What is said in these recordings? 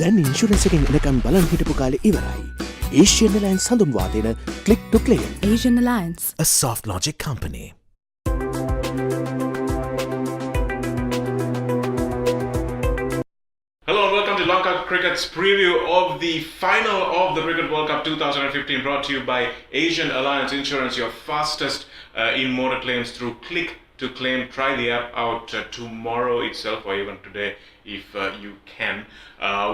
දැන් ඉන්ශුරන්ස් එකෙන් එනකම් බලන් හිටපු කාලේ ඉවරයි. Asian Alliance හඳුන්වා දෙන Click to Claim. Asian Alliance. A soft logic company. Hello and welcome to Lanka Cricket's preview of the final of the Cricket World Cup 2015, brought to you by Asian Alliance Insurance, your fastest in motor claims through Click to Claim. Try the app out tomorrow itself or even today if you can.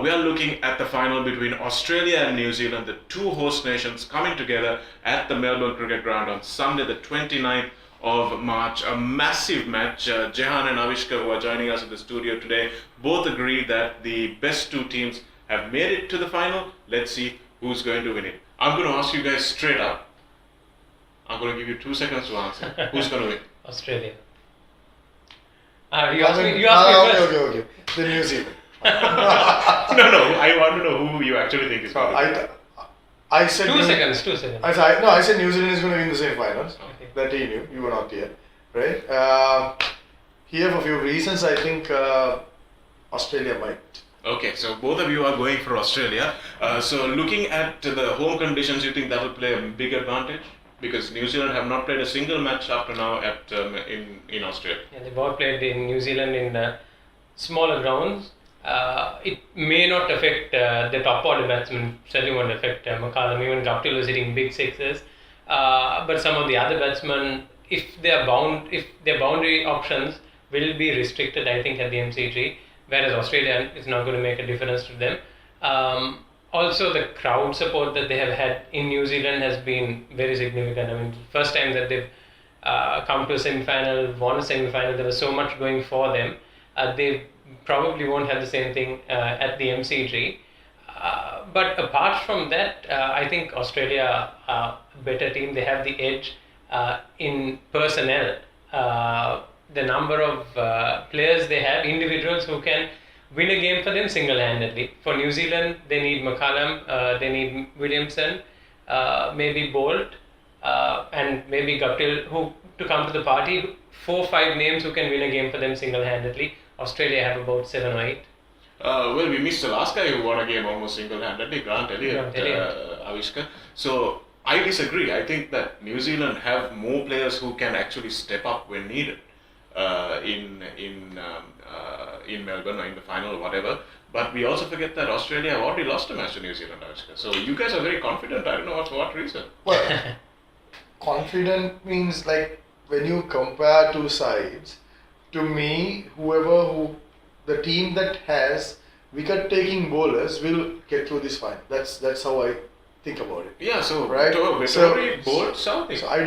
We are looking at the final between Australia and New Zealand, the two host nations coming together at the Melbourne Cricket Ground on Sunday the 29th of March. A massive match. Jehan and Avishka, who are joining us in the studio today, both agree that the best two teams have made it to the final. Let's see who's going to win it. I'm going to ask you guys straight up. I'm going to give you 2 seconds to answer. Who's going to win? Australia. You asked me first. Okay. Then New Zealand. No. I want to know who you actually think is going to win. I said 2 seconds. I said New Zealand is going to win the semi-finals. Okay. That he knew. You were not here, right? Here for a few reasons, I think Australia might. Okay, so both of you are going for Australia. So looking at the home conditions, you think that will play a big advantage? Because New Zealand have not played a single match up to now in Australia. Yeah, they've all played in New Zealand in smaller grounds. It may not affect the top order batsmen. Certainly won't affect McCullum. Even Guptill was hitting big sixes. But some of the other batsmen, if their boundary options will be restricted, I think, at the MCG, whereas Australia is not going to make a difference to them. Also, the crowd support that they have had in New Zealand has been very significant. I mean, first time that they've come to a semi-final, won a semi-final, there was so much going for them. They probably won't have the same thing at the MCG. But apart from that, I think Australia are a better team. They have the edge in personnel. The number of players they have, individuals who can win a game for them single-handedly. For New Zealand, they need McCullum, they need Williamson, maybe Bolt, and maybe Guptill to come to the party. 4-5 names who can win a game for them single-handedly. Australia have about 7 or 8. Well, we missed the last guy who won a game almost single-handedly, Grant Elliott. Avishka. So I disagree. I think that New Zealand have more players who can actually step up when needed in Melbourne or in the final or whatever. But we also forget that Australia have already lost a match to New Zealand, Avishka. So you guys are very confident. I don't know for what reason. Well, confident means like when you compare two sides. To me, the team that has wicket-taking bowlers will get through this final. That's how I think about it. Yeah, so right. Bolt, Southee. So I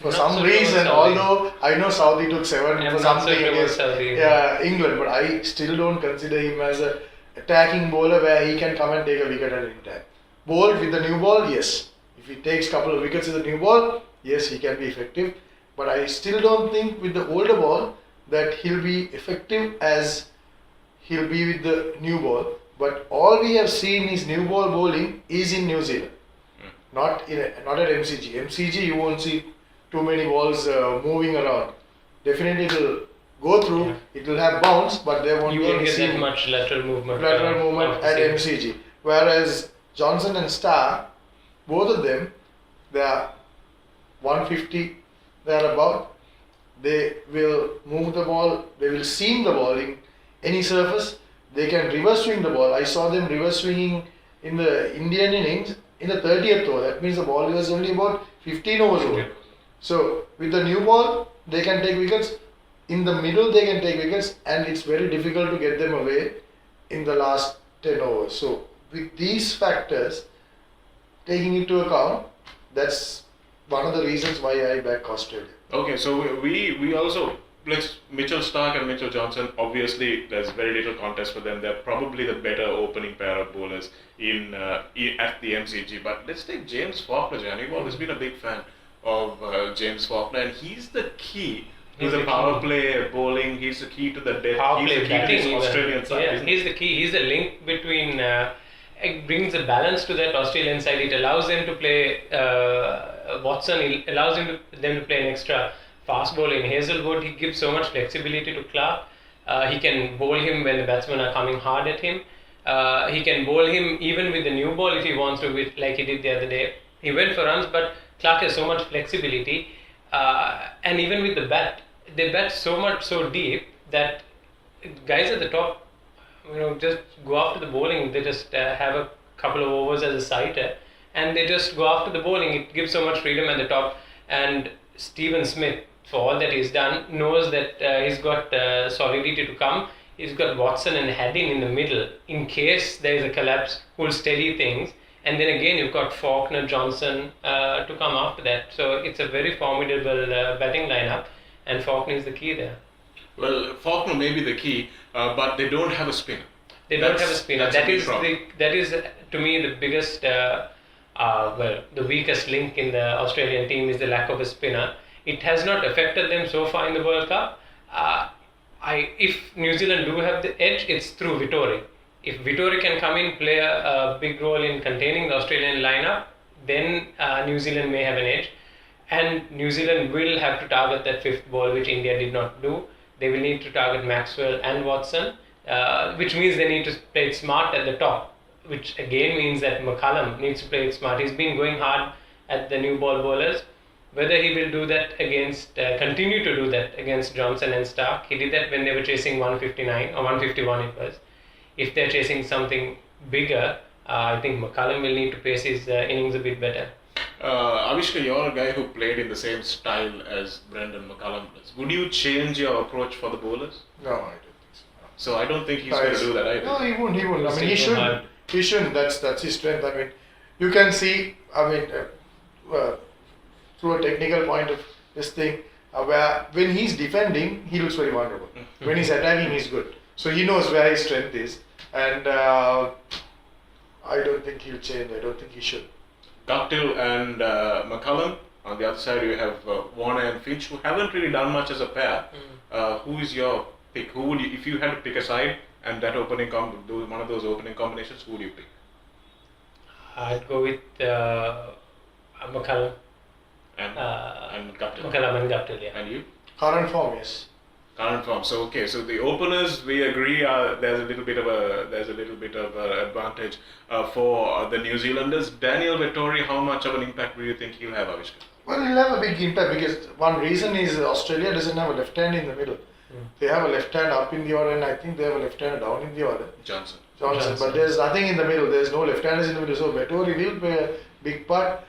for Not some so reason, sure although I know Southee took 7 for something against England, but I still don't consider him as a attacking bowler where he can come and take a wicket at any time. Bolt with the new ball, yes. If he takes couple of wickets with the new ball, yes, he can be effective. But I still don't think with the older ball that he'll be effective as he'll be with the new ball. But all we have seen is new ball bowling is in New Zealand, not at MCG. MCG you won't see too many balls moving around. Definitely it will go through, it will have bounce, but there won't You be won't any get that much lateral movement. at MCG. Whereas Johnson and Starr, both of them, they are 150. Thereabout, they will move the ball, they will seam the ball in any surface, they can reverse swing the ball. I saw them reverse swinging in the Indian innings in the 30th over. That means the ball was only about 15 overs over. So with the new ball, they can take wickets. In the middle, they can take wickets, and it's very difficult to get them away in the last 10 overs. So with these factors, taking into account, that's one of the reasons why I back Australia. Okay, so we also, Mitchell Starc and Mitchell Johnson, obviously there's very little contest for them. They're probably the better opening pair of bowlers at the MCG. But let's take James Faulkner, Jan. You've always been a big fan of James Faulkner, and he's the key to the power play bowling. He's the key to the death. He's the key to this Australian side. Yeah, he's the key. He's the link between. It brings a balance to that Australian side. It allows them to play Watson. It allows them to play an extra fast ball in Hazelwood. He gives so much flexibility to Clark. He can bowl him when the batsmen are coming hard at him. He can bowl him even with the new ball if he wants to, like he did the other day. He went for runs, but Clark has so much flexibility, and even with the bat, they bat so much so deep that guys at the top, just go after the bowling. They just have a couple of overs as a sighter, and they just go after the bowling. It gives so much freedom at the top, and Steven Smith, for all that he's done, knows that he's got solidity to come. He's got Watson and Haddin in the middle in case there is a collapse, who'll steady things. And then again, you've got Faulkner, Johnson to come after that. So it's a very formidable batting lineup, and Faulkner is the key there. Well, Faulkner may be the key, but they don't have a spinner. They don't have a spinner. That is to me the biggest, the weakest link in the Australian team is the lack of a spinner. It has not affected them so far in the World Cup. If New Zealand do have the edge, it's through Vittori. If Vittori can come in, play a big role in containing the Australian lineup, then New Zealand may have an edge. And New Zealand will have to target that fifth ball, which India did not do. They will need to target Maxwell and Watson, which means they need to play it smart at the top, which again means that McCullum needs to play it smart. He's been going hard at the new ball bowlers. Whether he will do that continue to do that against Johnson and Stark. He did that when they were chasing 159 or 151 it was. If they're chasing something bigger, I think McCullum will need to pace his innings a bit better. Avishka, you're a guy who played in the same style as Brendon McCullum does. Would you change your approach for the bowlers? No, I don't think so. So I don't think he's going to do that either. No, he won't. I mean, he shouldn't. He shouldn't. That's his strength. I mean, you can see. I mean, through a technical point of this thing, where when he's defending, he looks very vulnerable. When he's attacking, he's good. So he knows where his strength is, and I don't think he'll change. I don't think he should. Guptill and McCullum. On the other side, you have Warner and Finch, who haven't really done much as a pair. Who is your pick? Who would you, if you had to pick a side and that opening one of those opening combinations, who would you pick? I'd go with McCullum. And Guptill. McCullum and Guptill, yeah. And you? Current form, yes. Current form. So okay, so the openers we agree there's a little bit of a advantage for the New Zealanders. Daniel Vettori, how much of an impact do you think he'll have, Avishka? Well, he'll have a big impact because one reason is Australia doesn't have a left hand in the middle. They have a left hand up in the order, and I think they have a left hand down in the order. Johnson. But there's nothing in the middle. There's no left handers in the middle. So Vettori will play a big part.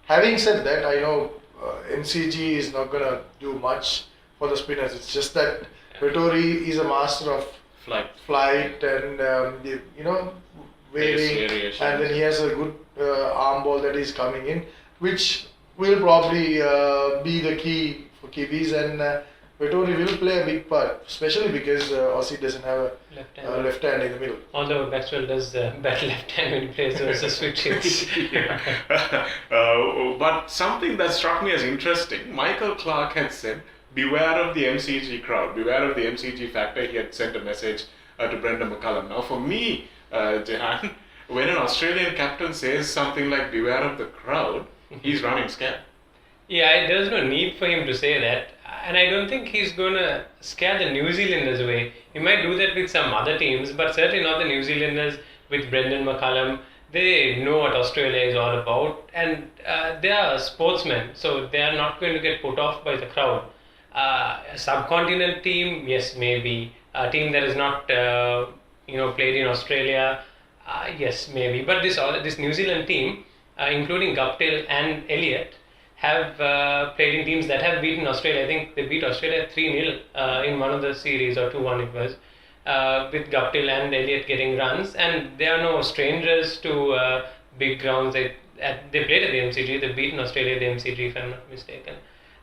Having said that, I know MCG is not going to do much for the spinners. It's just that Vettori is a master of flight and waving, and then he has a good arm ball that is coming in, which will probably be the key for Kiwis, and Vettori will play a big part, especially because Aussie doesn't have a left hand in the middle. Although Maxwell does bat left hand when he plays those switch hits. But something that struck me as interesting, Michael Clarke had said, beware of the MCG crowd, beware of the MCG factor. He had sent a message to Brendon McCullum. Now for me, Jehan, when an Australian captain says something like beware of the crowd, he's running scared. Yeah, there's no need for him to say that. And I don't think he's going to scare the New Zealanders away. He might do that with some other teams, but certainly not the New Zealanders with Brendon McCullum. They know what Australia is all about, and they are sportsmen, so they are not going to get put off by the crowd. A subcontinent team, yes, maybe. A team that is not, played in Australia, yes, maybe. But this New Zealand team, including Guptill and Elliott, have played in teams that have beaten Australia. I think they beat Australia 3-0 in one of the series, or 2-1 it was, with Guptill and Elliott getting runs. And they are no strangers to big grounds. They played at the MCG. They've beaten Australia at the MCG, if I'm not mistaken.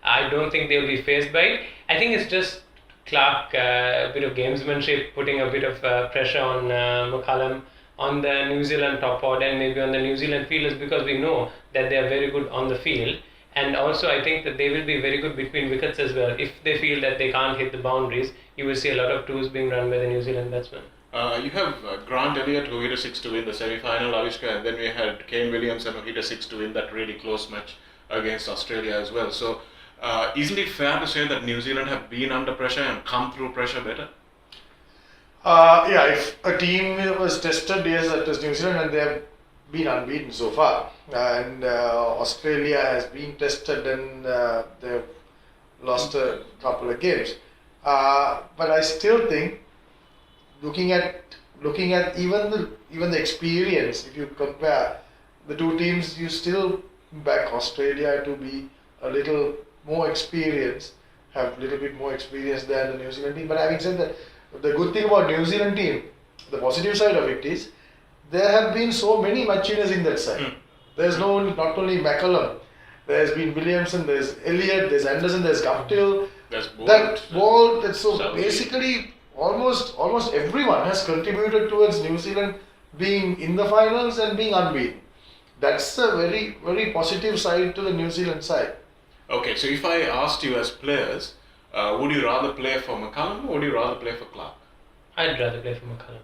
I don't think they'll be phased by it. I think it's just Clarke, a bit of gamesmanship, putting a bit of pressure on McCullum, on the New Zealand top order, and maybe on the New Zealand fielders, because we know that they are very good on the field. And also I think that they will be very good between wickets as well. If they feel that they can't hit the boundaries, you will see a lot of twos being run by the New Zealand batsmen. You have Grant Elliott, who hit a 6 to win the semi-final, Avishka, and then we had Kane Williamson, who hit a 6 to win that really close match against Australia as well. So isn't it fair to say that New Zealand have been under pressure and come through pressure better? Yeah, if a team was tested, yes, that was New Zealand, and they have been unbeaten so far. And Australia has been tested, and they've lost a couple of games. But I still think, looking at even the experience, if you compare the two teams, you still back Australia to be a little more experienced, have a little bit more experience than the New Zealand team. But having said that, the good thing about New Zealand team, the positive side of it is, there have been so many machiners in that side. There's not only McCullum, there's been Williamson, there's Elliott, there's Anderson, there's Guptill. That's bold. So basically almost everyone has contributed towards New Zealand being in the finals and being unbeaten. That's a very, very positive side to the New Zealand side. Okay, so if I asked you as players, would you rather play for McCullum or would you rather play for Clark? I'd rather play for McCullum.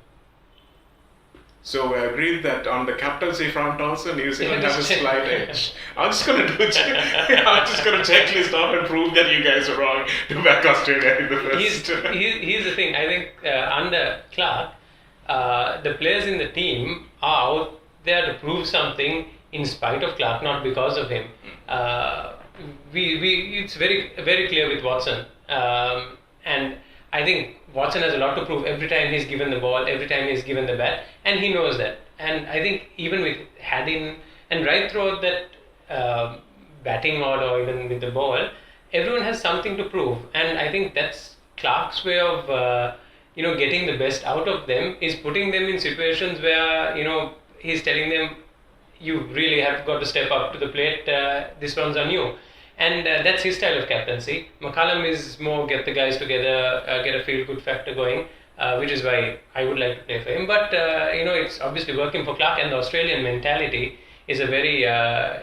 So we agreed that on the captaincy front also, New Zealand has a slight edge. I'm just going to checklist off and prove that you guys are wrong to back Australia in the first. Here's the thing. I think under Clark, the players in the team are out there to prove something in spite of Clark, not because of him. It's very clear with Watson, and I think Watson has a lot to prove every time he's given the ball, every time he's given the bat, and he knows that. And I think even with Haddin and right throughout that batting order, or even with the ball, everyone has something to prove. And I think that's Clark's way of getting the best out of them, is putting them in situations where he's telling them, you really have got to step up to the plate. This one's on you. And that's his style of captaincy. McCullum is more get the guys together, get a feel-good factor going, which is why I would like to play for him. But it's obviously working for Clark, and the Australian mentality is a very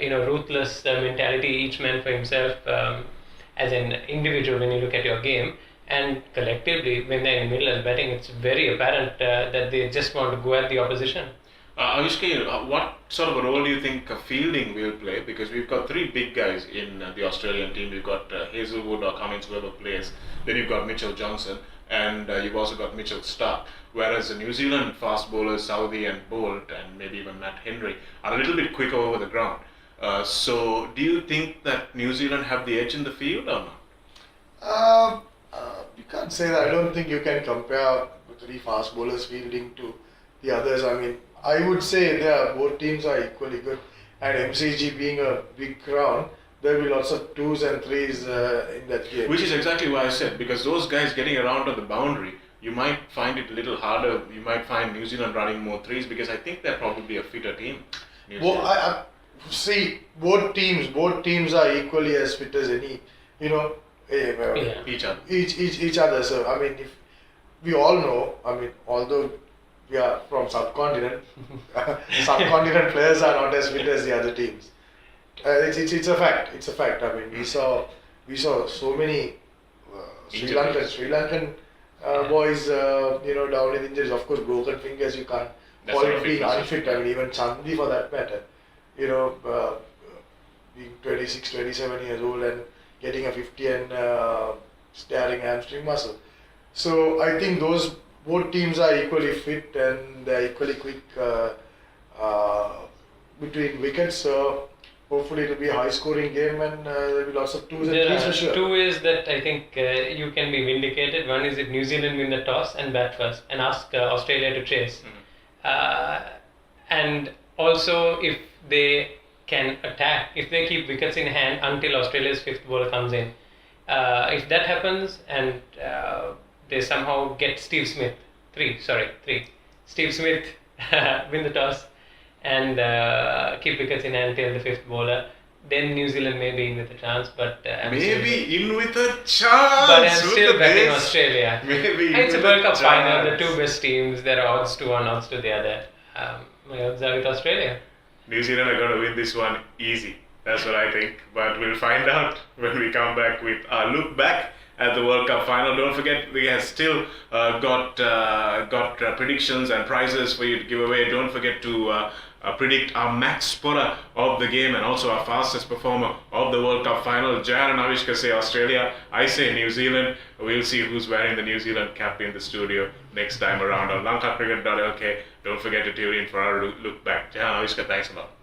ruthless mentality, each man for himself as an individual when you look at your game. And collectively, when they're in the middle of batting, it's very apparent that they just want to go at the opposition. Avishka, what sort of a role do you think fielding will play? Because we've got three big guys in the Australian team. We've got Hazelwood or Cummins, whoever plays. Then you've got Mitchell Johnson, and you've also got Mitchell Starc. Whereas the New Zealand fast bowlers, Southey and Bolt, and maybe even Matt Henry, are a little bit quicker over the ground. So do you think that New Zealand have the edge in the field or not? You can't say that. I don't think you can compare the three fast bowlers fielding to the others. I mean, I would say both teams are equally good, and MCG being a big ground, there will be lots of twos and threes in that game. Which is exactly why I said, because those guys getting around on the boundary, you might find it a little harder. You might find New Zealand running more threes, because I think they're probably a fitter team. Well, I see both teams are equally as fit as any, each other. So I mean, if we all know, I mean, although we are from subcontinent, subcontinent players are not as fit as the other teams. It's a fact. It's a fact. I mean, we saw so many Sri Lankan boys, down with injuries. Of course, broken fingers. You can't call it being unfit. I mean, even Chandni for that matter. Being 26, 27 years old and getting a 50 and staring hamstring muscle. So I think both teams are equally fit and they're equally quick between wickets. So hopefully it will be a high scoring game, and there will be lots of twos and threes for sure. Two ways that I think you can be vindicated. One is if New Zealand win the toss and bat first and ask Australia to chase. And also if they can attack, if they keep wickets in hand until Australia's fifth bowler comes in. If that happens and they somehow get Steve Smith, three. Steve Smith win the toss and keep wickets in hand till the fifth bowler, then New Zealand may be in with a chance. But But I'm still backing Australia. It's a World Cup final, the two best teams. There are odds to one, odds to the other. My odds are with Australia. New Zealand are going to win this one easy. That's what I think. But we'll find out when we come back with our look back at the World Cup final. Don't forget, we have still got predictions and prizes for you to give away. Don't forget to predict our max scorer of the game and also our fastest performer of the World Cup final. Jehan and Avishka say Australia, I say New Zealand. We'll see who's wearing the New Zealand cap in the studio next time around on lankacricket.lk. Don't forget to tune in for our look back. Jehan, Avishka, thanks a lot.